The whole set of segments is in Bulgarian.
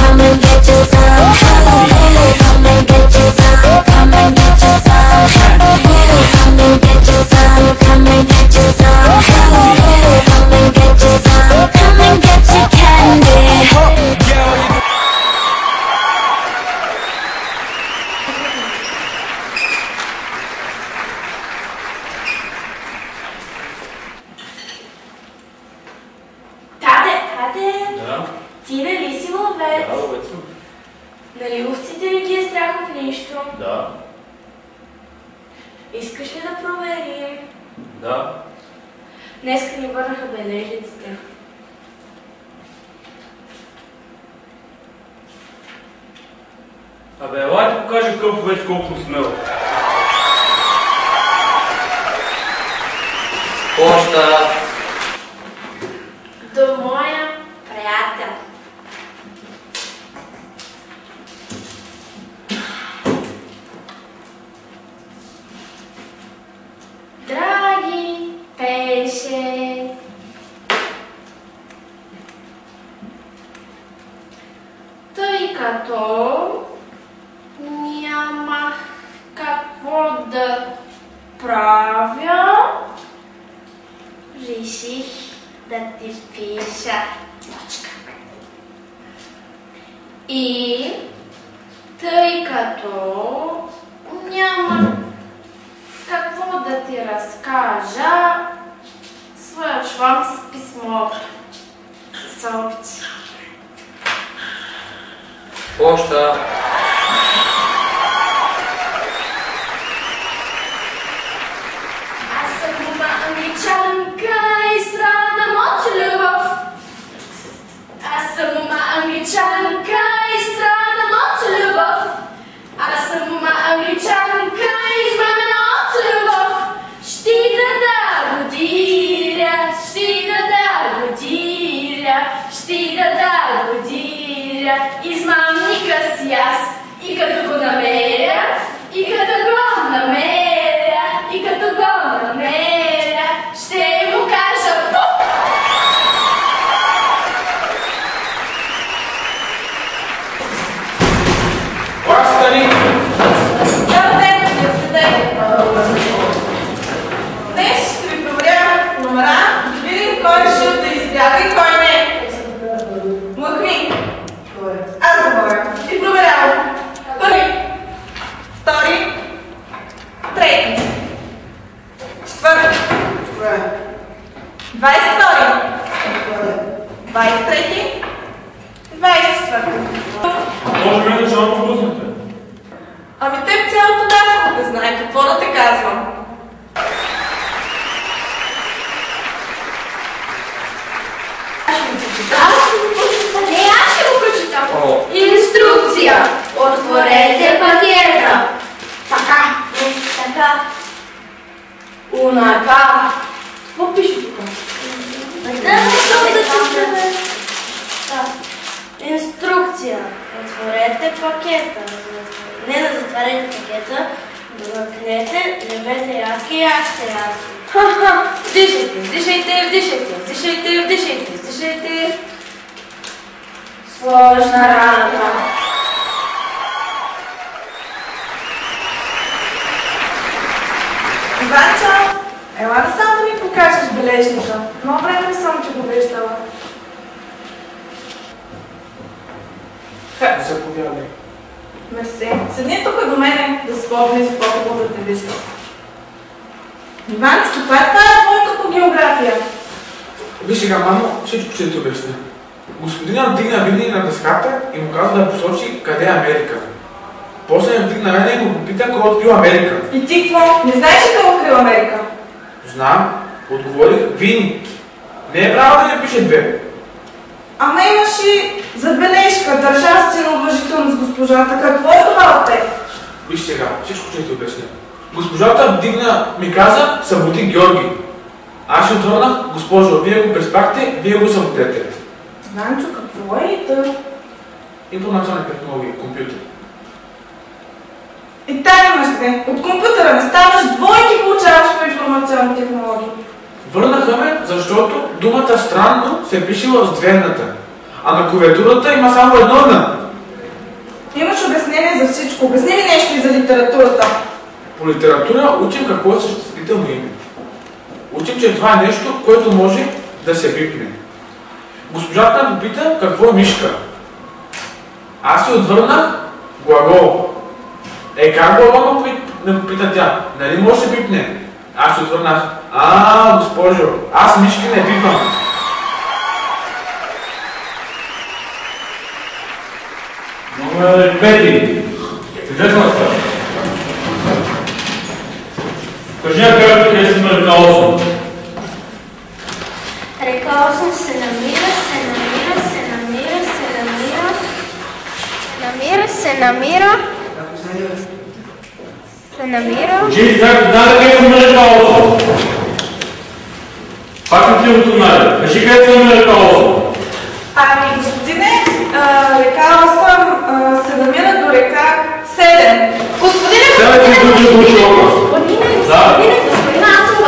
come and get you some. Come and get you some. Come and get you some. Come and get you some. Come and get you some. Come and get you some. Come and get your candy. Ти нали си ловец? Да, ловец съм. Нали овците не ги е страх от нищо? Да. Искаш ли да проверим? Да. Днеска ни върнаха бележниците. Абе, елай да покажа какъв овец колко съм смел. Поща! До моя приятел. Драги, пеше. Тъй като нямах какво да правя, реших да ти пиша. Точка. И тъй като няма какво да ти разкажа, свършвам с писмото. С обич. Поща! Аз съм мома англичанка и страдам от любов. Аз съм мома англичанка и страдам от любов. Аз съм мома англичанка и измамена от любов. Ще да годиря, ще да годиря, ще да годиря. Измамника си аз и като го намеря, и като го намеря, и като го намеря, ще му кажа пуп! Стани! Добър ден, да седете. Днес ще ви проверя номера, да видим кой решил да избяга и кой не. Махни. Аз да говоря. И проверявам. Първи, втори, трети, четвърти, 22, 23, 24. Може мен да ще пропуснете. Ами теб цялото да не знае какво да те казвам. Аз ще го прочитам. Инструкция. Отворете пакета. Така. Така. Унака. Какво пише тук? Инструкция. Отворете пакета. Не да затваряте пакета, да накриете, лебете ядки и яще ядки. Ха-ха! Вдишайте, вдишайте, вдишайте, вдишайте, вдишайте, вдишайте. Сложна работа. Иванчо, ела да само да ми покажеш бележника. Много време не съм че го виждала. Заповядай. Мерси. Седни тук до мене да се по-близо, по-хубаво да те виждам. Иванчо, каква е твоята по география? Виж сега, мамо, всичко ще ти обясня. Господинът вдигна винаги на дъската и му каза да посочи къде е Америка. После ме вдигна мене и го попита кой е открил Америка. И ти какво? Не знаеш ли кой е открил Америка? Знам, отговорих Вини. Не е право да не пише две. Ама имаш и забележка, държа сцена уважително с госпожата. Какво е това от теб? Виж сега, всичко ще ти обясня. Госпожата вдигна, ми каза, съботи Георги. Аз ще отвърнах, госпожо, вие го преспахте, вие го съботете. Ванчо, какво е и тъй? Информационни технологии, компютър. И тая имаш две. От компютъра не ставаш, двойки получаваш по информационни технологии. Върнаха ме, защото думата странно се е пишила с двената. А на клавиатурата има само едно Н. Имаш обяснение за всичко. Обясни ми нещо и за литературата. По литература учим какво е съществително име. Учим, че това е нещо, което може да се пипне. Госпожата ме попита какво е мишка. Аз си отвърнах глагол. Как глагол ме попита тя? Нали може да се пипне? Аз си отвърнах. Госпожо, аз мишки не пипам. Номер 5. Известна става. Кажи на карта, къде си има река 8? Река 8 се намира. Ученици, как знаете къде си има река 8? Пак съм ти отсунали. Кажи къде си има река 8? Господине, река 8 се намира до река 7. Господине, Сега ти изключи Господине, аз съм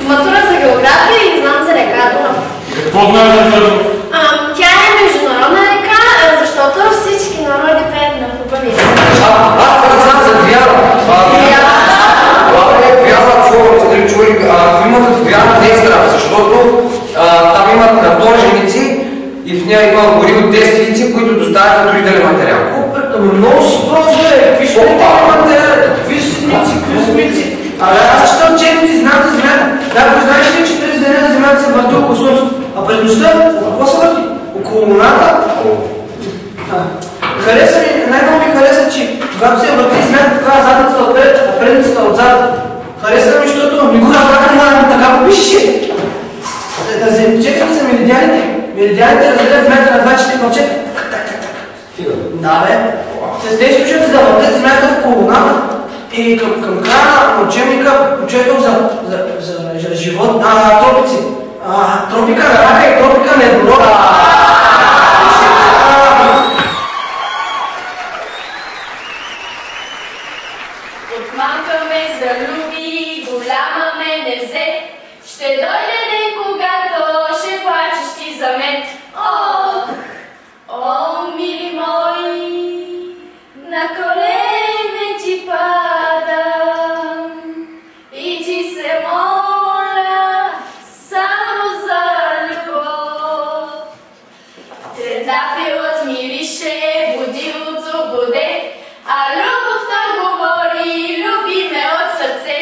матура за география и знам за река Дунав. Какво знаеш за Дунав? Тя е международна река, защото всички народи пеят на хубави. Аз знам за Вяра. Вяра, човек, имат Вяра не е здрав, защото там имат картонженици и в нея има гори от тестовици, които доставят строителен материал. Много си просто е, какви строителни материали, какви сметици. Аз читам учебници, знам за земята. Да, знаеш ли, че през деня на земята се върти около слънцето, а през нощта какво се върти? Около луната. Хареса ми, най-много ми хареса, че когато се върти земята, тогава задницата отпред, а предницата отзад. Хареса ми, защото не го разбраха, така го пишеше. Четли са меридианите. Меридианите разделят земята на 24 парчета. Да, бе. С тези учат да въртят земята около луната. И към края на учебника учебил за живот, тропици. Тропика на рака и тропика на еднорога. От малка ме залюби, голяма ме не взе. Ще дойде ден, когато ще плачеш ти за мен. О, мили мои, на колене ти падам и ти се моля само за любов. Трендафилът мирише, будилото буде, а любовта говори, люби ме от сърце.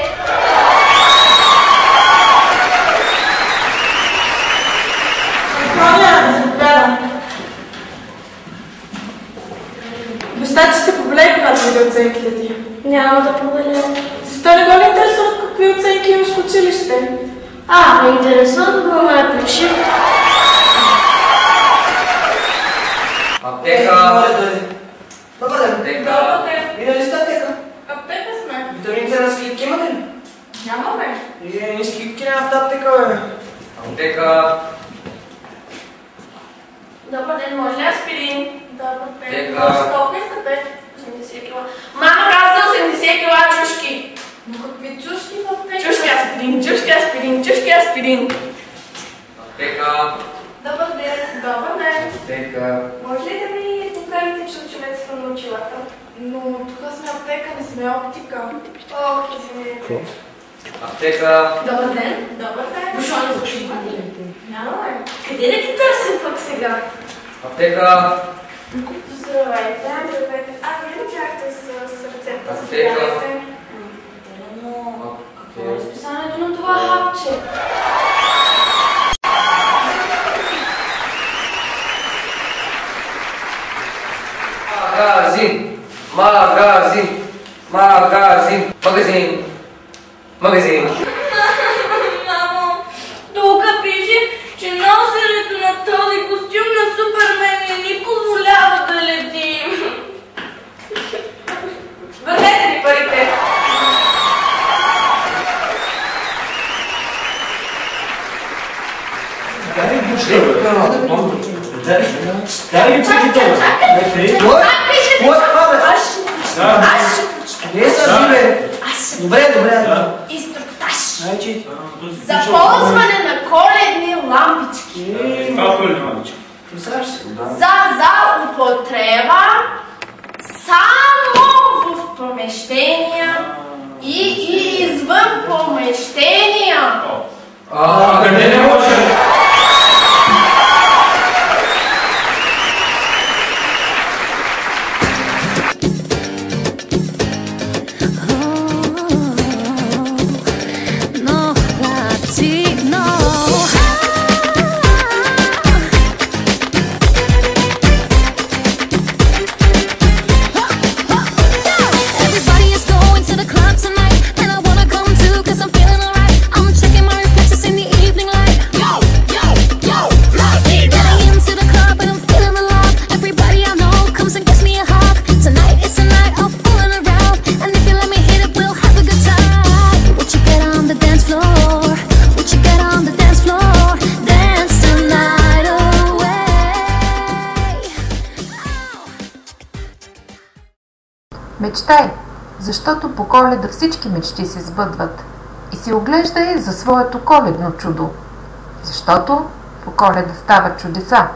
Баща, ще побелее, когато види оценките ти. Няма да побеля. Защо не го ли интересуват какви оценки имаш в училище? Ме интересуват, го ме плеши. Аптека. Добър ден. Аптека. Видя ли сте аптека? Аптека сме. Витамините на скидки имате ли? Нямаме. Скидки няма в аптека, бе. Аптека. Добър ден, може ли аспирин? Добър ден. Аптека. Колко искате? 80 кила. Мама каза 80 кила чушки. Но какви чушки в аптека? Чушки аспирин. Аптека. Добър ден. Добър ден. Аптека. Може ли да ми покажете членчовете на очилата? Но тук сме аптека, не сме оптика. Извинете. Аптека. Добър ден. Добър ден. Бушони за шимани. Нямаме. Къде да ти търсим пък сега? Аптека. Здравейте. Вие ли бяхте с сърцето? Аптека. Какво е разписанието на това хапче? Магазин. Мамо, тук пише, че носенето на този костюм на Супермен не ни позволява да летим. Върнете ми парите. Не са живе. Добре. Инструктаж Значи, за ползване на коледни лампички. Това е коледни лампички. Представяш си? За употреба само в помещения и извън помещения. Къде не може? Мечтай, защото по Коледа всички мечти се сбъдват. И се оглеждай за своето коледно чудо, защото по Коледа стават чудеса.